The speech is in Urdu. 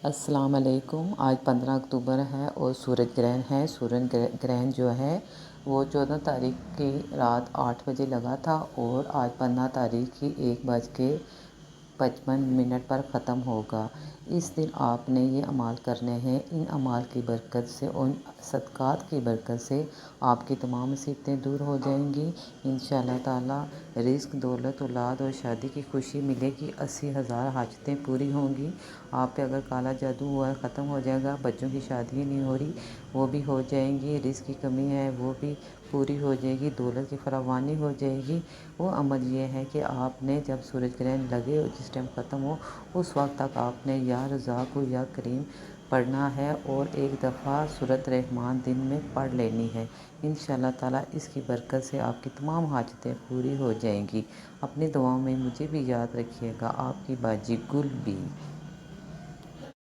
السلام علیکم۔ آج 15 اکتوبر ہے اور سورج گرہن ہے۔ سورج گرہن جو ہے وہ 14 تاریخ کی رات 8 بجے لگا تھا اور آج 15 تاریخ کی 1:55 پر ختم ہوگا۔ اس دن آپ نے یہ اعمال کرنے ہیں۔ ان اعمال کی برکت سے اور صدقات کی برکت سے آپ کی تمام مصیبتیں دور ہو جائیں گی انشاءاللہ تعالیٰ۔ رزق، دولت، اولاد اور شادی کی خوشی ملے گی۔ 80,000 حاجتیں پوری ہوں گی۔ آپ پہ اگر کالا جادو ہوا ہے ختم ہو جائے گا۔ بچوں کی شادی نہیں ہو رہی وہ بھی ہو جائیں گی۔ رزق کی کمی ہے وہ بھی پوری ہو جائے گی۔ دولت کی فراوانی ہو جائے گی۔ وہ عمل یہ ہے کہ آپ نے جب سورج گرہن لگے اور جس ٹائم ختم ہو اس وقت تک آپ نے یا رزاق یا کریم پڑھنا ہے اور ایک دفعہ سورۃ الرحمن دن میں پڑھ لینی ہے انشاءاللہ تعالیٰ۔ اس کی برکت سے آپ کی تمام حاجتیں پوری ہو جائیں گی۔ اپنی دعاؤں میں مجھے بھی یاد رکھیے گا۔ آپ کی باجی گل بھی۔